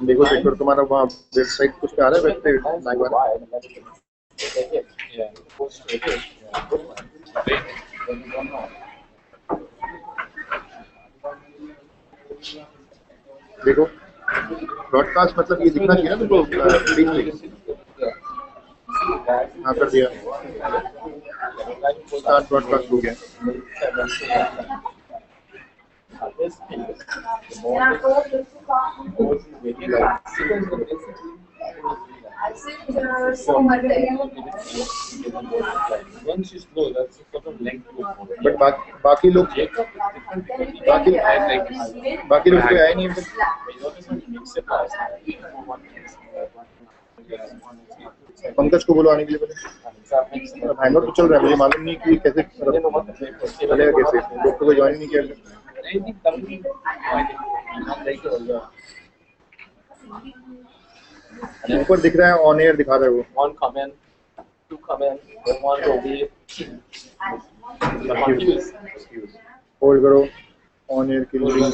देखो चेक करो तुम्हारा वहाँ वेबसाइट कुछ पे आ रहा है, वेबसाइट देखो ब्रॉडकास्ट मतलब ये दिखना चाहिए ना तुमको स्क्रीन पे। हाँ कर दिया, स्टार्ट ब्रॉडकास्ट हो गया। बट बाकी लोग कोई आए नहीं अभी तक। पंकज को बोलो आने के लिए पहले। हैंगआउट तो चल रहा है, मुझे मालूम नहीं कि कैसे चलेगा, कैसे डॉक्टर को ज्वाइन नहीं किया। ऊपर दिख रहा है ऑन एयर दिखा रहा है वो। होल्ड करो ऑन एयर के लिए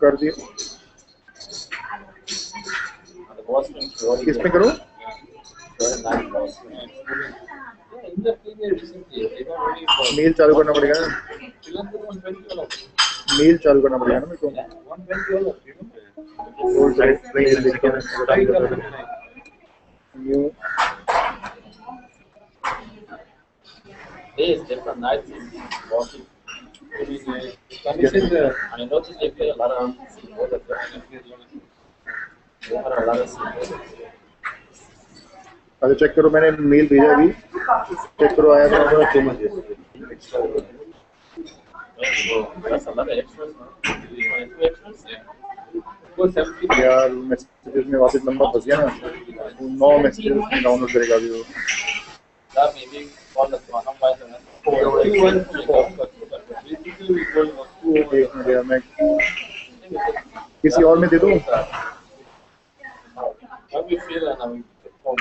कर दिया। किस पे करो? मेल चालू करना पड़ेगा ना, मेल चालू करना पड़ेगा ना मेरे को। New days, different nights walking. I noticed they play a lot of अच्छा चेक करो, मैंने मेल भेजा अभी, चेक करो आया तो। यार मैसेजेस में वापस नंबर फंस गया ना, 9 मैसेजेस डाउनलोड करेगा अभी वो। मैं किसी और में दे दूँ? All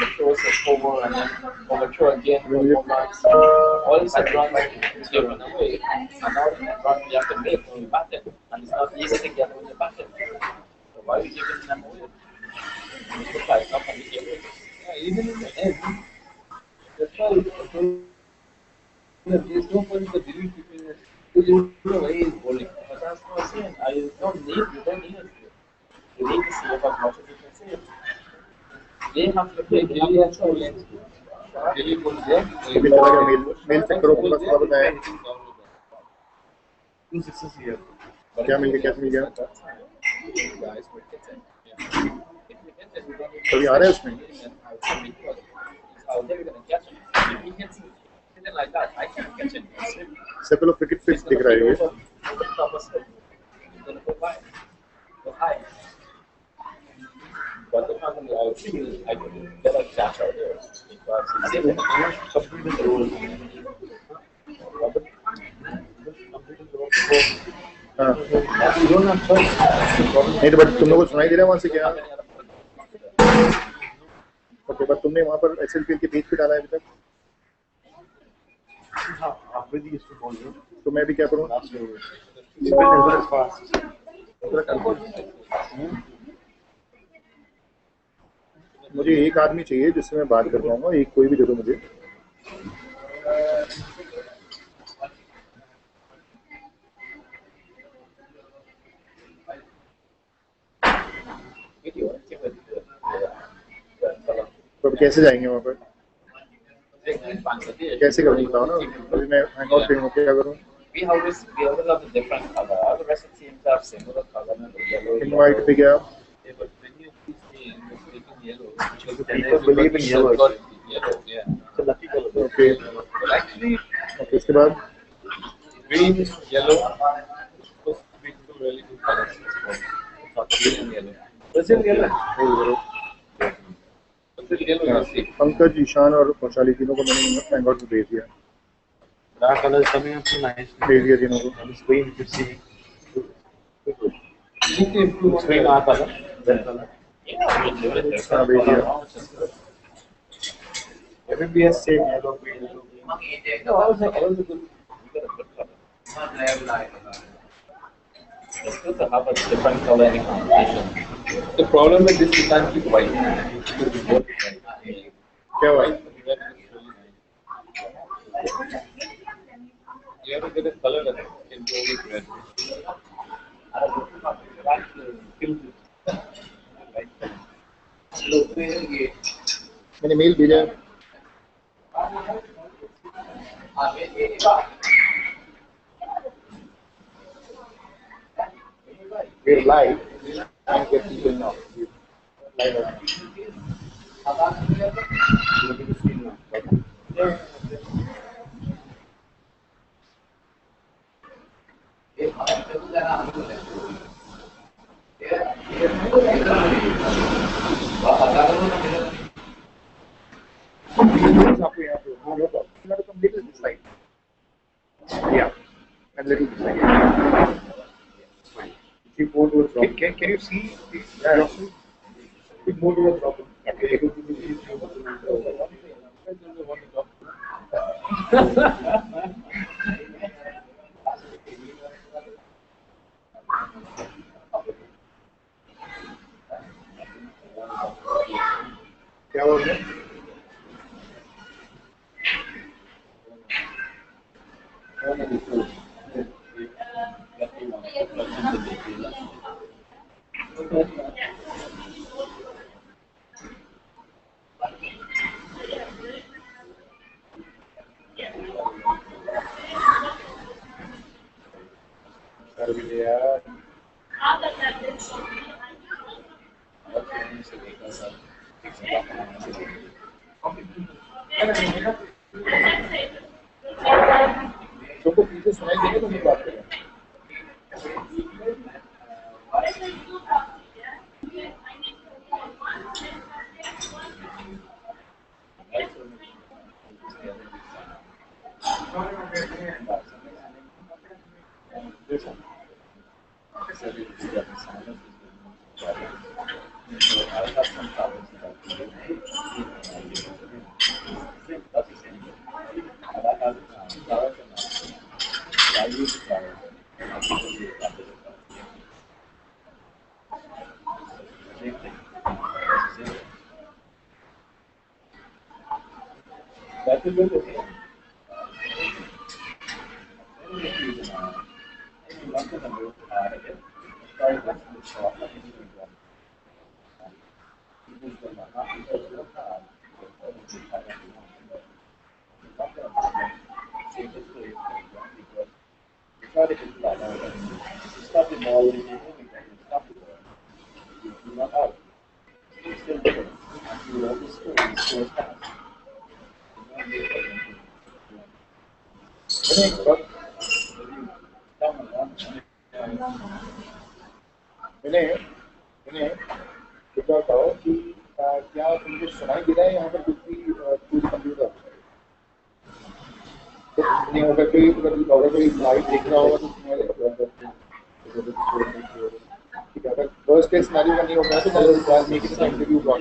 this advanced is given away, and now you have to make on the pattern, and it's not easy to get on the pattern. So why are you giving them away? You should try something to give it. Yeah, even in the end, that's why there's no point to believe people because you know way is bowling. But that's what I'm saying. You don't need it. You need to see about how much you can say. They have to play really actually. Mail check करो, बस थोड़ा बताया क्या मिल गया, कैसे मिल गया? कभी आ रहा है उसमें? सर्कल ऑफ क्रिकेट फिक्स दिख रहा है ये। But the family, I could get a catch out there because completed the role. नहीं तो बट तुम लोगों को सुनाई दे रहा है वहाँ से क्या? ओके, बट तुमने वहाँ पर SLPL के पेज पे डाला है अभी तक? तो मैं भी क्या करूँ? मुझे एक आदमी चाहिए जिससे मैं बात कर पाऊंगा, एक कोई भी दे दो मुझे। तो कैसे जाएंगे वहाँ पर? कैसे करूँ बताओ ना, अभी मैं हैंगआउट पे हूँ, क्या करूँ? इनवाइट पे गया, ओके, इसके बाद green, yellow, really good colors. Brazil yellow. Pankaj, Ishan और वैशाली तीनों को मैंने हैंगआउट पे भेज दिया। भेज दिया तीनों को। हाँ भेज दिया। It's good to have a different color in the competition. The problem with this you can't keep white. क्या हुआ? You have to get a color that can go with red. मैंने मेल भेजा है. We're live and get people now. We're live. आपको यहाँ पे no problem. You have to come little this side. Yeah, and little this side. Keep more towards drop. Can you see the drop? Keep more towards drop. Okay. क्या हो गया? तो पीछे सुनाई देगा तो मैं बात करें. That is good. बताओ कि क्या तुमको सुनाई दे रहा है यहाँ पर कुछ भी कंप्यूटर नहीं होगा कोई लाइव देख रहा होगा तो ठीक है. अगर फर्स्ट केस सिनेरियो का नहीं होगा तो मैं make it interview blog.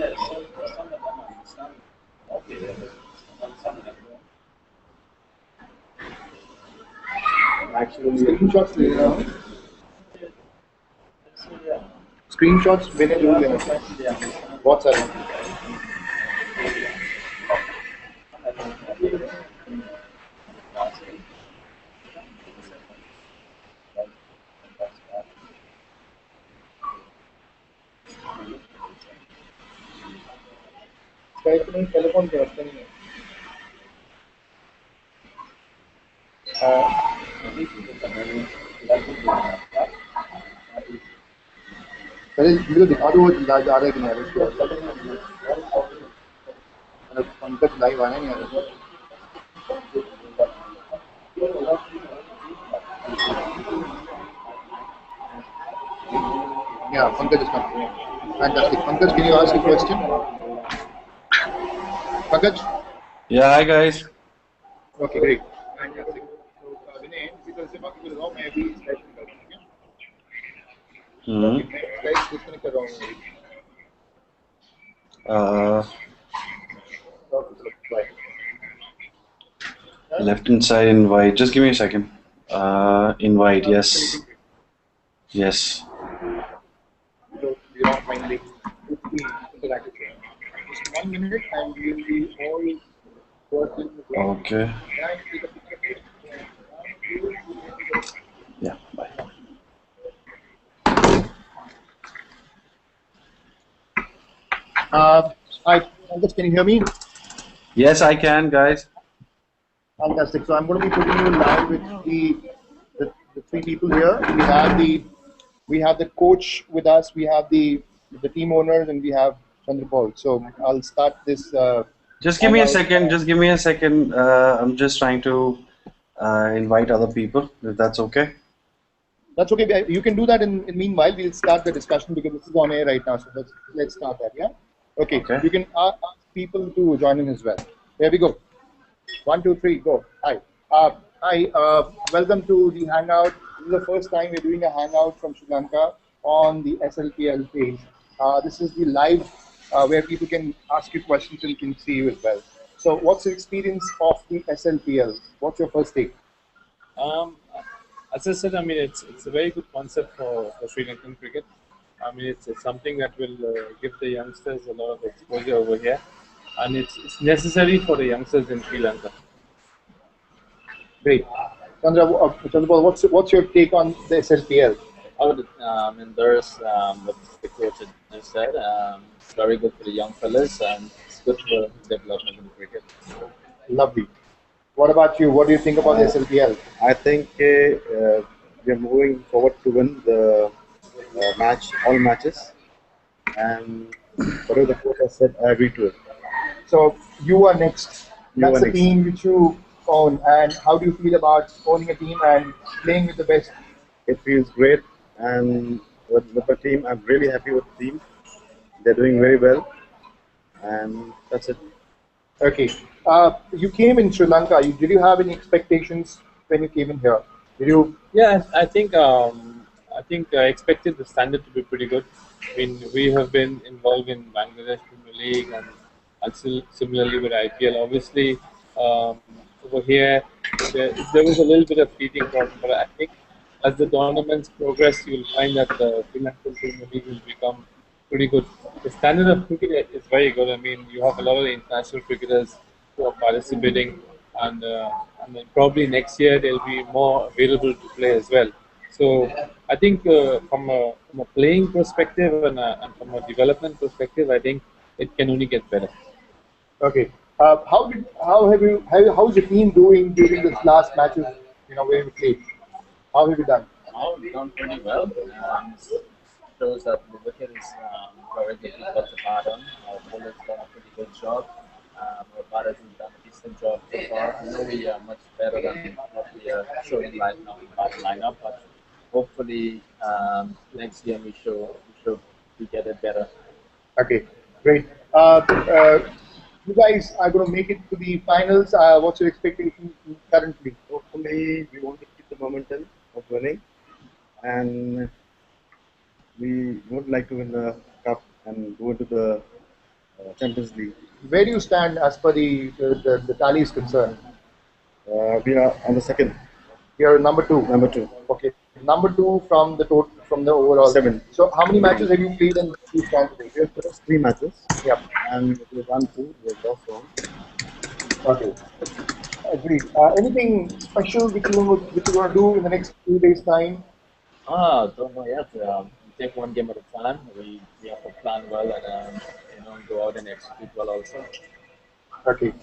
Actually screenshots ले रहा हूँ. स्क्रीनशॉट्स मैंने जरूर लेना है बहुत सारे. स्काइप में टेलीफोन पे ऑप्शन नहीं है. पहले मुझे दिखा दो वो जा रहा है कि नहीं. पंकज लाइव आने नहीं आ रहा. Yeah, Pankaj is coming. Fantastic. Pankaj, can you ask a question? Pankaj? Yeah, hi guys. Okay, great. Fantastic. So, Vinay, इसी तरह से बाकी लगाओ. मैं अभी स्लाइड कर रहा हूँ. मैं स्लाइड डिस्कनेक्ट कर रहा हूँ. Left hand side invite. Just give me a second. Invite, yes. Yes. So you don't mind the interactive change. Just 1 minute and we will be all working. Okay. Can I take a picture of it? Yeah. Bye. Hi, Pankaj, can you hear me? Yes, I can, guys. Fantastic. So I'm going to be putting you live with the three people here. We have the coach with us. We have the team owners, and we have Chandrapal. So I'll start this Just give me a hangout. second. Just give me a second. I'm just trying to invite other people, if that's okay. That's okay. You can do that. In meanwhile, we'll start the discussion because this is on air right now. So let's start that. Yeah. Okay. Okay. You can ask people to join in as well. Here we go. 1, 2, 3, go. Hi. Hi. Welcome to the hangout. This is the first time we're doing a hangout from Sri Lanka on the SLPL page. This is the live where people can ask you questions and can see you as well. So, what's your experience of the SLPL? What's your first take? Um, as I said, I mean, it's a very good concept for Sri Lankan cricket. I mean, it's something that will give the youngsters a lot of exposure over here, and it's necessary for the youngsters in Sri Lanka. Great. Chandrapal, what's your take on the SLPL? And there's what the coach had just said. It's very good for the young fellas, and it's good for development in cricket. Lovely. What about you? What do you think about the SLPL? I think we are moving forward to win the all matches, and whatever the coach has said, I agree to it. So you are next. You That's are the next. team which you own. And how do you feel about owning a team and playing with the best? It feels great, and with the team, I'm really happy with the team. They're doing very well, and that's it. Okay. You came in Sri Lanka. Did you have any expectations when you came in here? Did you? Yeah, I think I expected the standard to be pretty good. I mean, we have been involved in Bangladesh Premier League and similarly with IPL. Obviously, over here there was a little bit of teething problem, but I think as the tournaments progress, you will find that the Sri Lankan Premier League will become pretty good. The standard of cricket is very good. I mean, you have a lot of international cricketers who are participating, and then probably next year they'll be more available to play as well. So I think from a playing perspective and from a development perspective, I think it can only get better. Okay. How's the team doing during this last matches? Where we played. How have you done? Oh, we've done pretty well. Shows that the wicket is very difficult to bat on. Our bowler's done a pretty good job. Our batters have done a decent job so far. I know we are much better than what we are showing right now in batting lineup, but hopefully next year we get it better. Okay. Great. You guys are going to make it to the finals. What's your expectation currently? Hopefully, we want to keep the momentum of winning, and we would like to win the cup and go into the Champions League. Where do you stand as per the tally is concerned? We are on the second, You're number two. number two, Okay, number two from the overall. 7. So how many matches have you played and you stand today? We have played 3 matches, Yeah. and we won 2. We have lost 1. Okay. Agreed. Anything special which you want to do in the next few days' time? Don't know yet. We take one game at a time. We have to plan well and go out and execute well also. Okay.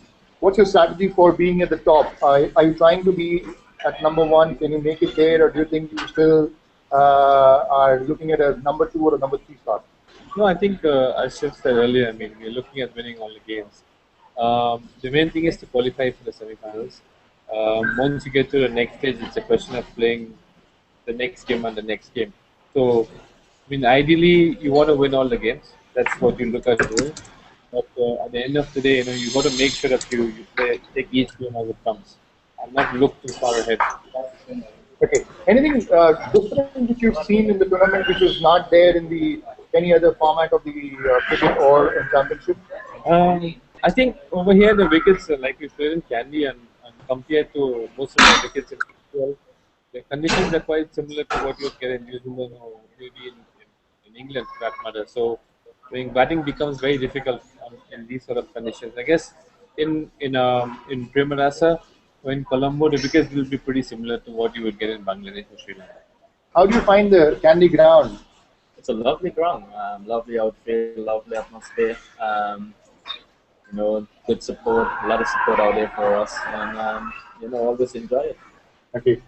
What's your strategy for being at the top? Are you trying to be at number one? Can you make it there, or do you think you still are looking at a number two or a number three spot? No, I think as Shiv said earlier, I mean, we're looking at winning all the games. The main thing is to qualify for the semifinals. Once you get to the next stage, it's a question of playing the next game and the next game. So, I mean, ideally, you want to win all the games. That's what you look at doing. But at the end of the day, you got to make sure that you take each game as it comes and not look too far ahead. Okay. Anything different which you've seen in the tournament which was not there in the any other format of the cricket or in championship? I think over here the wickets, like we played in Candy and compared to most of the wickets in PPL, the conditions are quite similar to what you get in New Zealand or maybe in England for that matter. So doing batting becomes very difficult in these sort of conditions. I guess in Primarasa or in Colombo, the wickets will be pretty similar to what you would get in Bangladesh or Sri Lanka. How do you find the Candy ground? It's a lovely ground, lovely outfield, lovely atmosphere. Good support, a lot of support out there for us, and always enjoy it. Okay.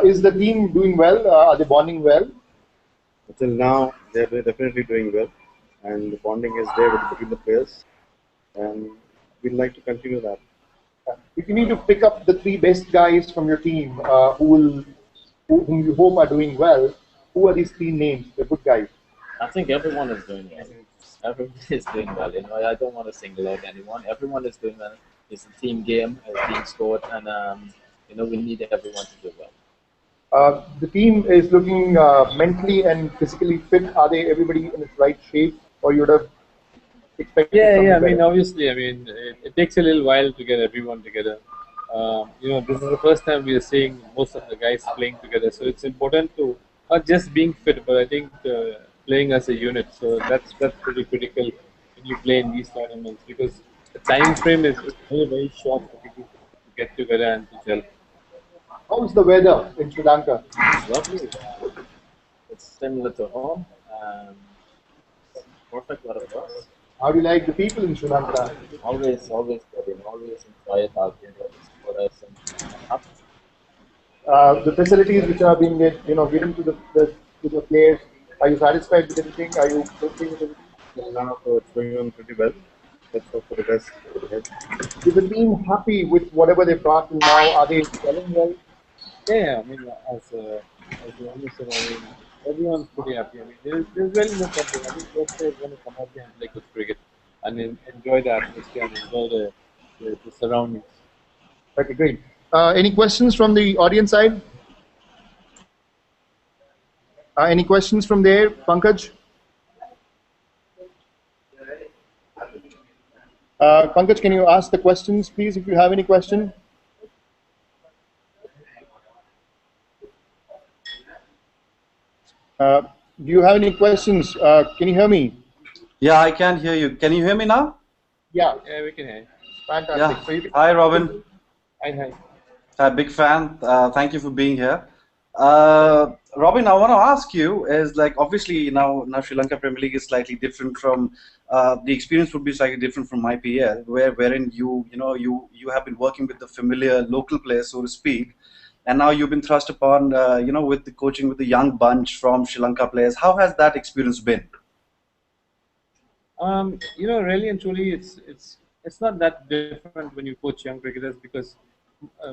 Is the team doing well? Are they bonding well? Until now, they're definitely doing well, and the bonding is there between the players, and we'd like to continue that. If you need to pick up the three best guys from your team whom you hope are doing well, who are these three names, the good guys? I think everyone is doing well. Everyone is doing well. I don't want to single out anyone. Everyone is doing well. It's a team game, a team sport, and we need everyone to do well. The team is looking mentally and physically fit. Are they everybody in its right shape, or you would have expected? Yeah. I mean, obviously, it takes a little while to get everyone together. This is the first time we are seeing most of the guys playing together, so it's important to not just being fit, but I think playing as a unit. So that's pretty critical when you play in these tournaments because the time frame is very short for people to get together and to gel. How's the weather in Sri Lanka? It's lovely. It's similar to home. Perfect weather for us. How do you like the people in Sri Lanka? Always good. Always enjoy it out there. For us and The facilities which are being given to the players. Are you satisfied with everything? Are you okay with everything? Now it's going on pretty well. Let's hope for the best. Is the team happy with whatever they've got till now? Are they selling well? Yeah, as you understand, everyone's pretty happy. There's really no complaint. I think most players want to come out here and play good cricket and enjoy the atmosphere and enjoy the surroundings. Okay, great. Any questions from the audience side? Any questions from there, Pankaj? Pankaj, can you ask the questions, please, if you have any question? Do you have any questions? Can you hear me? Yeah, I can hear you. Can you hear me now? Yeah, we can hear. fantastic. Yeah. So you can, Hi, Robin. Hi. Hi, big fan. Thank you for being here. Robin, I want to ask you is like obviously now Sri Lanka Premier League is slightly different from the experience would be slightly different from IPL, wherein you have been working with the familiar local players, so to speak, and now you've been thrust upon with the coaching with the young bunch from Sri Lanka players. How has that experience been? Really and truly, it's not that different when you coach young cricketers because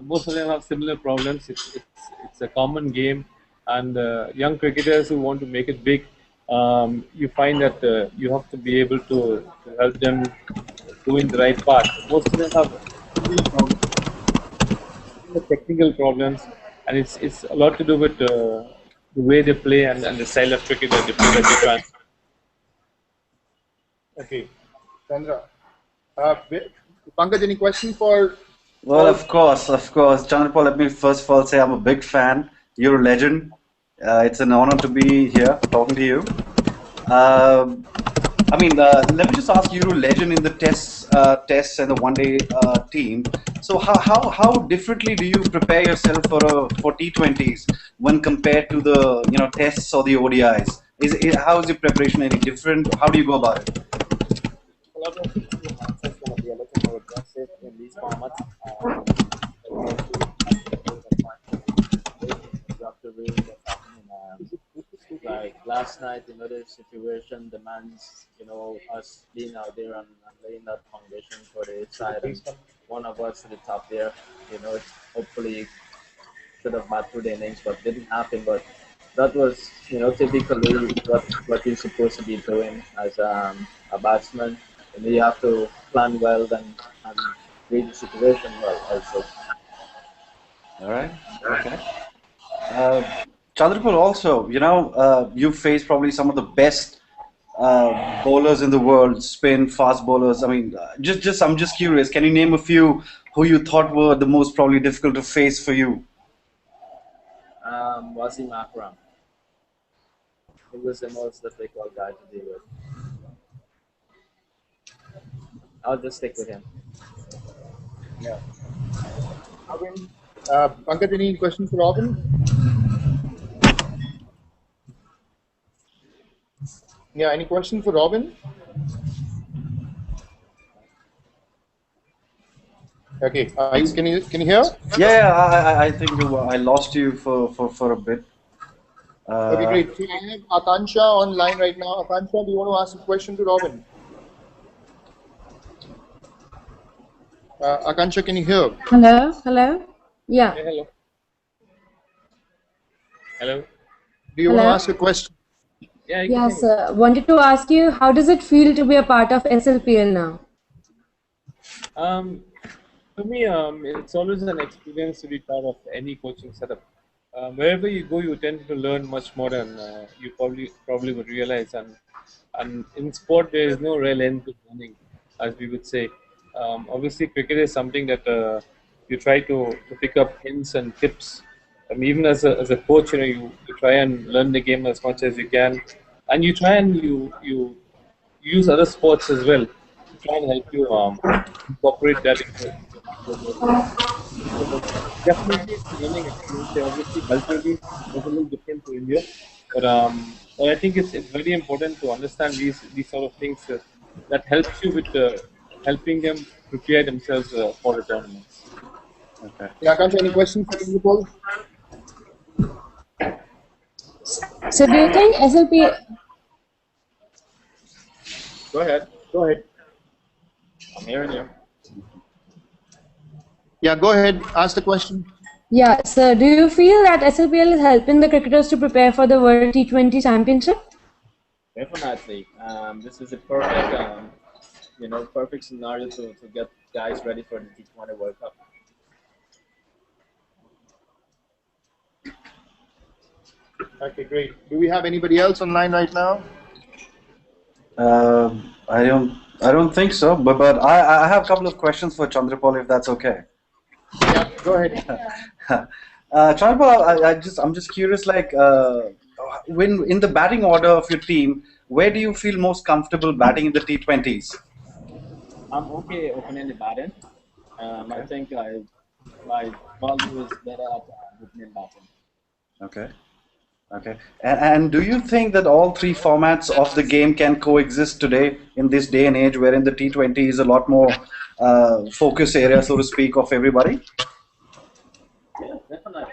most of them have similar problems. It's a common game, and young cricketers who want to make it big, you find that you have to be able to help them doing the right path. Most of them have technical problems, and it's a lot to do with the way they play and the style of cricket that they try. okay, Chandra. Pankaj, any question for? Well, of course. Chandrapal, let me first of all say I'm a big fan. You're a legend. It's an honor to be here talking to you. Let me just ask you, you're a legend in the tests and the one-day team. So how differently do you prepare yourself for T20s when compared to the tests or the ODIs? How is your preparation any different? How do you go about it? It's going to be a little more aggressive in these formats. Like last night, the situation demands, us being out there and laying that foundation for the side, and one of us to the top there, hopefully should have batted through the innings, but didn't happen. But that was, typically what you're supposed to be doing as a batsman. And you have to plan well and read the situation well also. All right. Okay. Chandrapal, also, you faced probably some of the best bowlers in the world, spin, fast bowlers. I'm just curious. Can you name a few who you thought were the most probably difficult to face for you? Wasim Akram. He was the most difficult guy to deal with. I'll just stick with him. Yeah. Robin, Pankaj, any questions for Robin? Yeah, any question for Robin? Okay, can you hear? Yeah, I think I lost you for a bit. Okay, great. So I have Akansha online right now. Akansha, do you want to ask a question to Robin? Akansha, can you hear? Hello, hello. Yeah, Hey, hello. Hello. Do you want to hello. ask a question? Yeah, I can hear Yes, you. wanted to ask you, how does it feel to be a part of SLPL now? Um, for me, it's always an experience to be part of any coaching setup. Wherever you go, you tend to learn much more than you probably would realize. And in sport, there is no real end to learning, as we would say. Obviously, cricket is something that you try to pick up hints and tips. Even as a coach, you try and learn the game as much as you can, and you try and you use other sports as well to try and help you incorporate that into your work. So definitely it's a learning experience. Obviously, culturally, it's a little different to India, but I think it's very important to understand these sort of things that helps you with helping them prepare themselves for the tournaments. Okay. Yeah, Akansha, any questions for Paul? So do you think SLPL, Go ahead. Go ahead. I'm hearing you. Yeah, go ahead. Ask the question. yeah, so do you feel that SLPL is helping the cricketers to prepare for the World T20 Championship? Definitely. This is a perfect, perfect scenario to get guys ready for the T20 World Cup. Okay, great. Do we have anybody else online right now? I don't think so, but I have a couple of questions for Chandrapal if that's okay. Yeah, go ahead. Chandrapal, I'm just curious, like when in the batting order of your team, where do you feel most comfortable batting in the T20s? I'm okay opening the batting. I Okay. think my value is better at opening batting. Okay. Okay. And do you think that all three formats of the game can coexist today in this day and age, wherein the T20 is a lot more focus area, so to speak, of everybody? Yeah, definitely.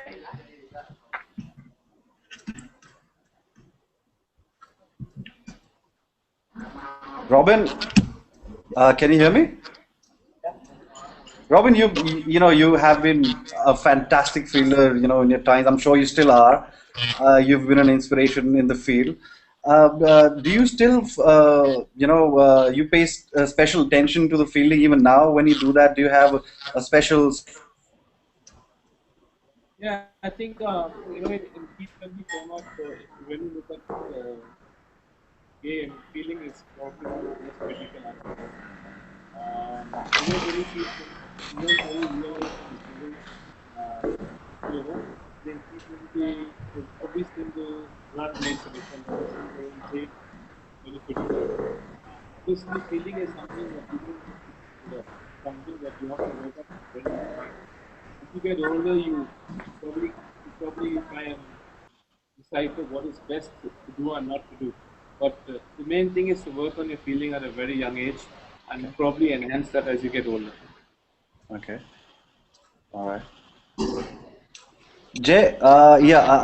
Robin, can you hear me? Robin, you have been a fantastic fielder, in your times. I'm sure you still are. You've been an inspiration in the field. Do you still, you pay special attention to the fielding even now when you do that? Do you have a special? Yeah, I think in T20 format, when you look at game, feeling is probably one of the most critical aspects. You don't really see you don't really realize the decisions. Um, you know, in T20, every single run makes a difference. Every single hit benefiting you. Obviously, fielding is something that you don't just consider. Something that you have to work up very hard. As you get older, you probably try and decipher what is best to do and not to do. But the main thing is to work on your fielding at a very young age and probably enhance that as you get older. Okay, all right. Jay, yeah,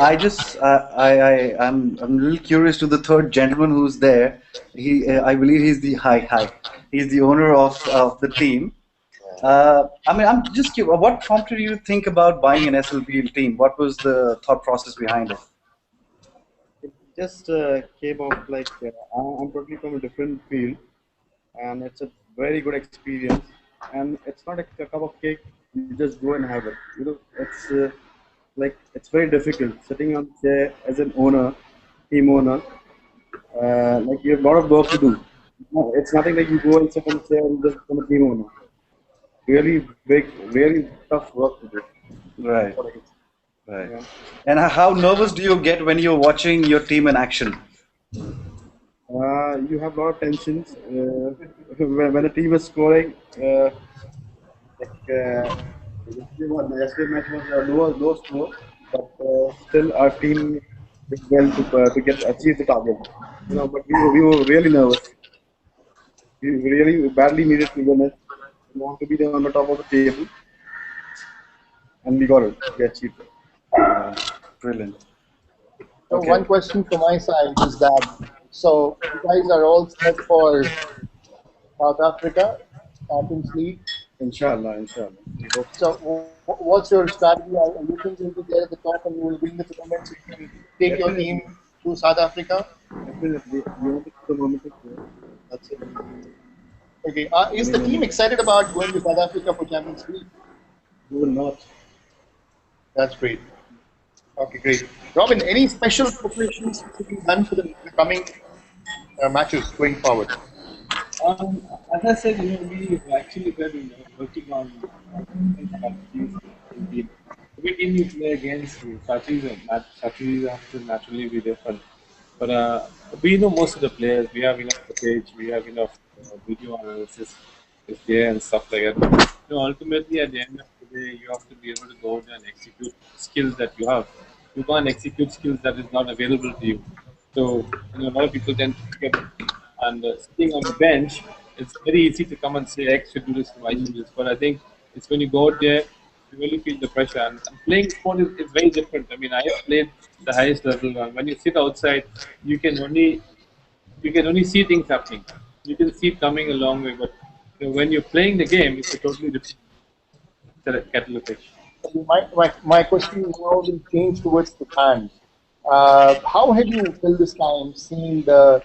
I'm a little curious to the third gentleman who's there. I believe he's the owner of the team. I mean, I'm just curious, what prompted you to think about buying an SLPL team? What was the thought process behind it? It just came off like I'm totally from a different field, and it's a very good experience. And it's not a cup of cake. You just go and have it. It's like it's very difficult sitting on chair as an owner, team owner. Like you have a lot of work to do. No, it's nothing like you go and sit on chair and just become a team owner. Really big, really tough work to do. Right. What I can say. Right. Yeah. And how nervous do you get when you're watching your team in action? You have a lot of tensions when a team is scoring. Like yesterday match was low score, but still our team did well to get achieve the target. But we were really nervous. We really badly needed to win it. We want to be on the top of the table, and we got it. We achieved it. Brilliant. So Okay. one question from my side is that, so you guys are all set for South Africa Champions League. Inshallah, inshallah. We hope so. So what's your strategy? Are you think you'll be there at the top and you will win the tournament so you can take your Definitely, team to South Africa? definitely. We want to keep the momentum going. That's it. Okay. Is the team excited about going to South Africa for Champions League? We will not. That's great. Okay, great. Robin, any special preparations to be done for the coming matches going forward? As I said, we've actually been working on different strategies in team. Every team you play against, strategies have to naturally be different. But we know most of the players. We have enough footage. We have enough video analysis is there and stuff like that. Ultimately, at the end of the day, you have to be able to go out and execute skills that you have. You can't execute skills that is not available to you. So, a lot of people tend to forget it. And sitting on the bench, it's very easy to come and say, X should do this, Y should do this. But I think it's when you go out there, you really feel the pressure. And playing sport is very different. I mean, I have played the highest level. And when you sit outside, you can only you can only see things happening. You can see it coming a long way. But when you're playing the game, it's a totally different kettle of fish. My question now will change towards the fans. How have you felt this time seeing the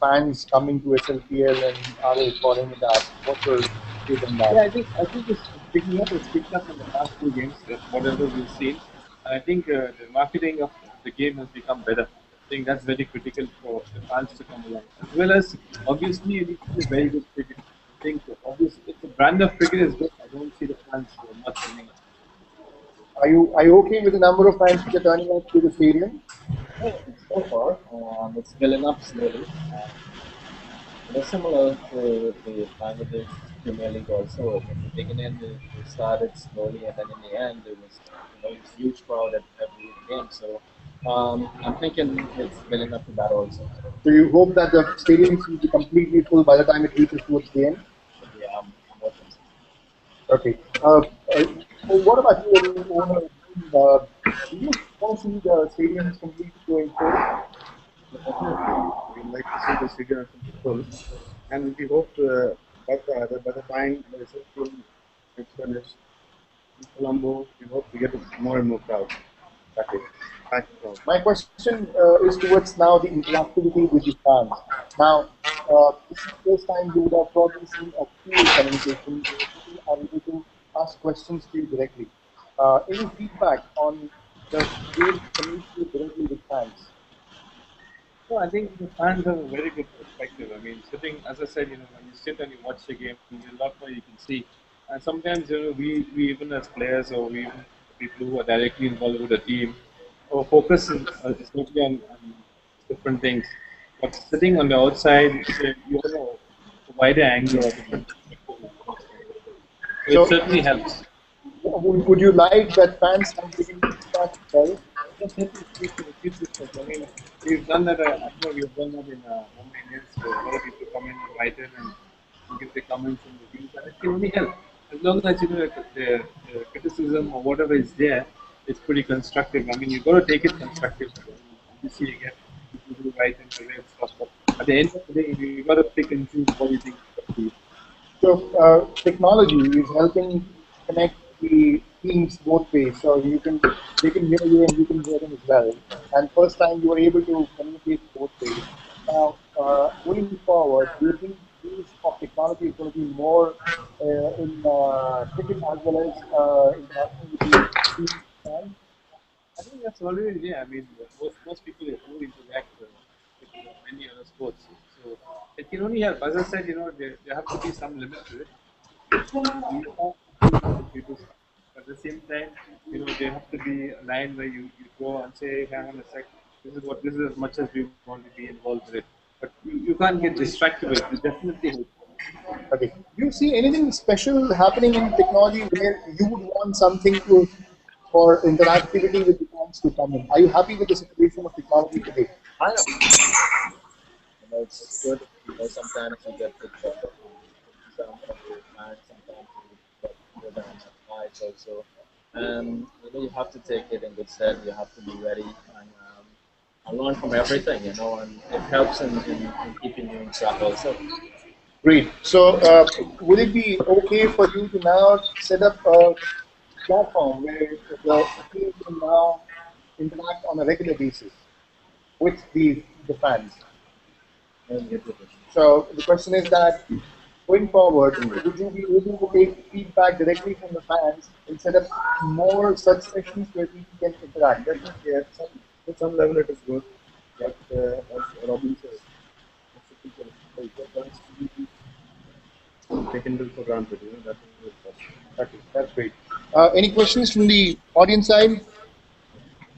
fans coming to SLPL and are they following that? What's your take on that? Yeah, I think it's picking up. It's picked up in the past two games, whatever we've seen. And I think the marketing of the game has become better. I think that's very critical for the fans to come along, as well as obviously you need to play very good cricket. I think obviously if the brand of cricket is good, I don't see the fans much coming up. Are you okay with the number of fans which are turning up to the stadium? Yeah, so far, it's building up slowly. Similar to the Bangladesh Premier League also. In the beginning, it started slowly, and then in the end, it was this huge crowd at every game. So I'm thinking it's building up to that also. So you hope that the stadiums will be completely full by the time it reaches towards the end? Yeah, I'm hoping so. Okay. What about you, as an owner? Do you want to see the stadiums completely going full? Definitely, we like to see the figure full, and we hope by the time the SLPL is finished in Colombo, we hope to get more and more crowd. That is, back crowd. My question is towards now the interactivity with the fans. Now, this is the first time you would have probably seen a field communication where people are able to ask questions to you directly. Any feedback on the way you communicate directly with fans? No, I think the fans have a very good perspective. I mean, sitting, as I said, when you sit and you watch the game, there's a lot more you can see. And sometimes, we even as players or we even people who are directly involved with the team, our focus is totally on different things. But sitting on the outside, you have a wider angle of the perspective. So it So, certainly helps. would you like that fans can give you feedback as well? Definitely keep this up. I mean, we've done that. I know we've done that in Mumbai Indians. So a lot of people come in and write in and give their comments and reviews, and it can only help as long as the criticism or whatever is there. It's pretty constructive. I mean, you've got to take it constructively. I mean, obviously, you get people who write in the way and stuff, but at the end of the day, you got to pick and choose what you think is good for you. So technology is helping connect the teams both ways. So they can hear you and you can hear them as well. And first time you were able to communicate both ways. Now, going forward, do you think use of technology is going to be more in cricket as well as interaction with the team fans? I think that's already there. I mean, most people do interact with many other sports. So it can only help. As I said, there have to be some limit to it. You can't do what the people say. At the same time, there have to be a line where you go and say, hang on a sec, this is as much as we want to be involved with it. But you can't get distracted with it. It definitely helps. Okay. Do you see anything special happening in technology where you would want something to for interactivity with the fans to come in? Are you happy with the situation of technology today? I am. It's good. Sometimes you get the sound from the fans, sometimes you get good advice also. And you have to take it in good stead. You have to be ready and learn from everything, and it helps in keeping you in track also. Great. So, would it be okay for you to now set up a platform where the team can now interact on a regular basis with the fans? So the question is that going forward, would you be able to take feedback directly from the fans and set up more such sessions where people can interact? Definitely, at some level it is good. But as Robin said, it's difficult. Taken for granted, that is possible. Okay, that's great. Any questions from the audience side?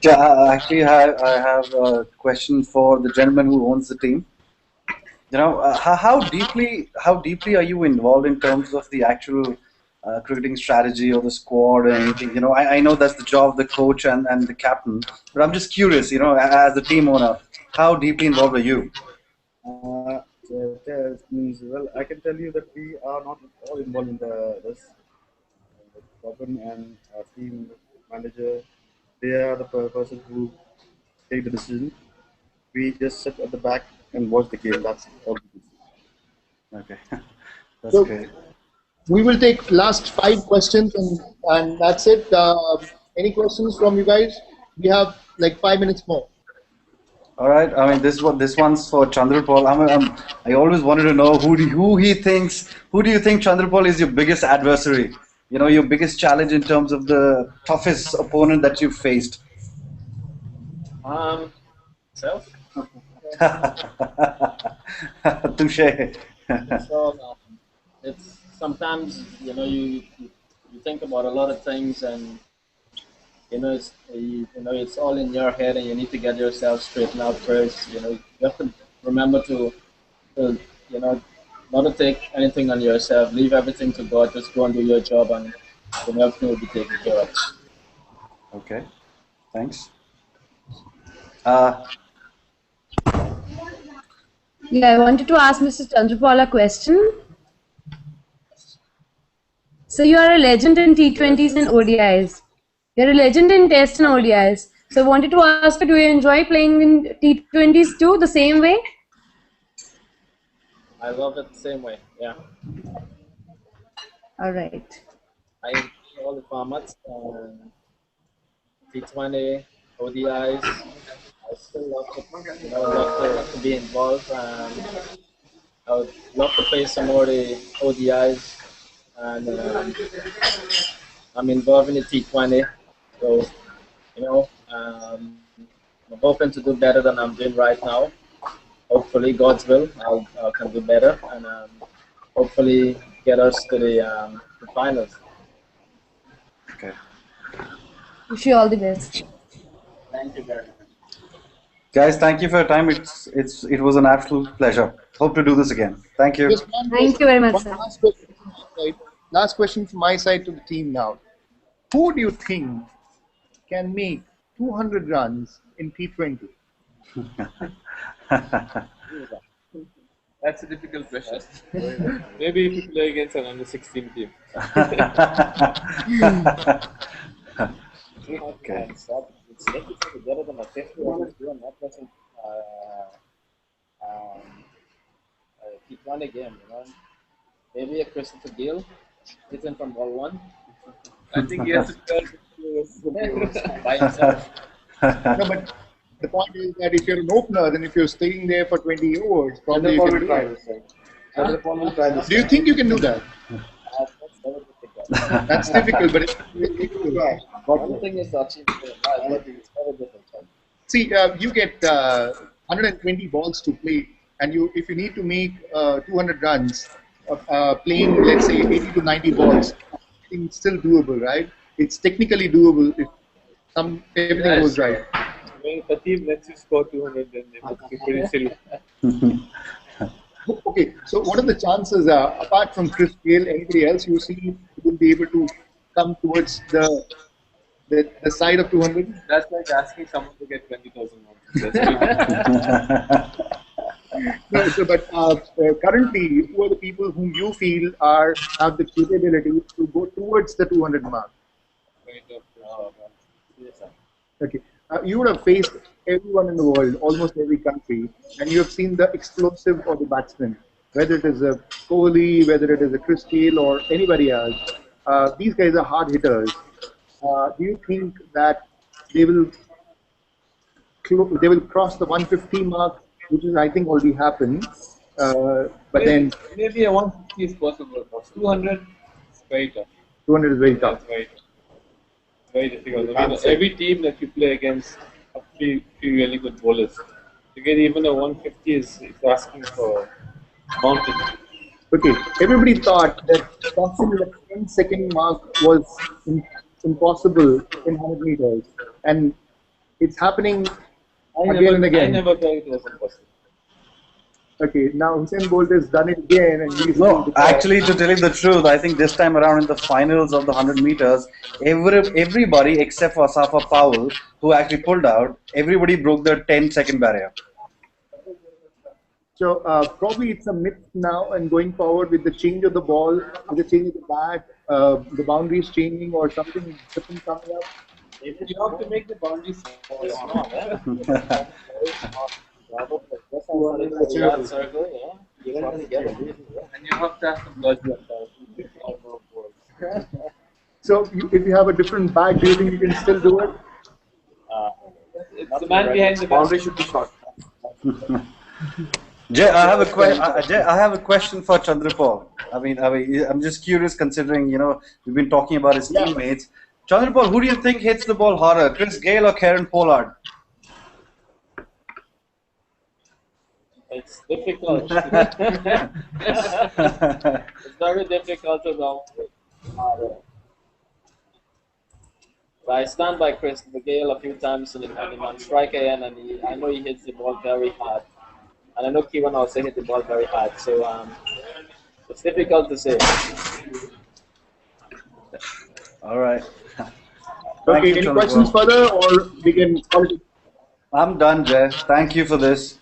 Yeah, actually, I have a question for the gentleman who owns the team. How deeply are you involved in terms of the actual cricketing strategy or the squad or anything? I know that's the job of the coach and the captain, but I'm just curious. As the team owner, how deeply involved are you? It means, well, I can tell you that we are not all involved in this. Robin and our team manager, they are the person who take the decision. We just sit at the back and watch the game. That's all we do. Okay, that's So great. we will take last 5 questions and that's it. Any questions from you guys? We have like 5 minutes more. All right. I mean, this one's for Chandrapal. I always wanted to know who do you think Chandrapal is your biggest adversary? Your biggest challenge in terms of the toughest opponent that you've faced. Self. Touche. So it's sometimes you think about a lot of things, and it's all in your head, and you need to get yourself straightened out first. You have to remember to not to take anything on yourself. Leave everything to God. Just go and do your job, and everything will be taken care of. Okay. Thanks. Uh, Yeah, I wanted to ask Mr. Chandrapal a question. So you are a legend in T20s and ODIs. You're a legend in Test and ODIs. So I wanted to ask you, do you enjoy playing in T20s too, the same way? I love it the same way. Yeah, All right. I enjoy all the formats. T20, ODIs. I still love to be involved. I would love to play some more of the ODIs, and I'm involved in the T20. So I'm hoping to do better than I'm doing right now. Hopefully, God's will, I can do better, and hopefully get us to the finals. okay. Wish you all the best. Thank you very much. Guys, thank you for your time. It was an absolute pleasure. Hope to do this again. Thank you. Just one Thank you very much, one sir. last question from my side. Last question from my side to the team now. Who do you think can make 200 runs in T20? That's a difficult question. Maybe if you play against an under 16 team. Okay. It's difficult to get it on a 50 runners doing that person T20 game, Maybe a Christopher Gill hitting from ball one. I think he has to turn By himself. No, but the point is that if you're an opener, then if you're staying there for 20 overs, probably you can do it. Do you think you can do that? That's very difficult. That's difficult, but it's try. One thing is to achieve it. It's very difficult. See, you get 120 balls to play, and if you need to make 200 runs, playing let's say 80 to 90 balls, I think it's still doable, right? it's technically doable if everything goes right. When the team lets you score 200, then it looks pretty silly. Okay, so what are the chances, apart from Chris Gale, anybody else you see will be able to come towards the side of 200? That's like asking someone to get 20,000 No, so, but currently, who are the people whom you feel have the capability to go towards the 200 mark? Okay, you would have faced everyone in the world, almost every country, and you have seen the explosive of the batsmen, whether it is a Kohli, whether it is a Chris Gale, or anybody else. These guys are hard hitters. Do you think that they will cross the 150 mark, which is I think already happened? But then maybe a 150 is possible. 200 is very tough. 200 is very tough. Very difficult. I mean, every team that you play against have few really good bowlers. To get even a 150 is asking for mountain. Okay, everybody thought that crossing the 10-second mark was impossible in 100 meters, and it's happening again and again. I never thought it was impossible. Okay, now Usain Bolt has done it again, and he's No, actually, to tell you the truth, I think this time around in the finals of the 100 meters, everybody except for Safa Powell, who actually pulled out, everybody broke the 10-second barrier. So probably it's a myth now, and going forward with the change of the ball, with the change of the bat, the boundaries changing or something different coming up. You have to make the boundaries small, yeah? Circle, yeah. And you have to have some logic. So if you have a different bat, do you think you can still do it? It's the man behind the boundary should be short. Jay, I have a question for Chandrapal. I mean, I'm just curious, considering we've been talking about his teammates. Chandrapal, who do you think hits the ball harder, Chris Gale or Kieran Pollard? It's difficult. It's very difficult to know. But I stand by Chris Gale a few times in on strike end, and I know he hits the ball very hard. And I know Kieran also hit the ball very hard. So it's difficult to say. All right. Okay, any questions further, or we can call it? I'm done, Jay. Thank you for this.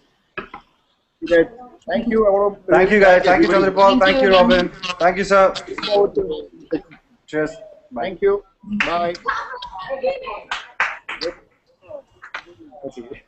Okay. Thank you. Thank you, guys. Thank you, Chandrapal. Thank you, Robin. Thank you, sir. Cheers. Bye. Thank you. Bye. Okay.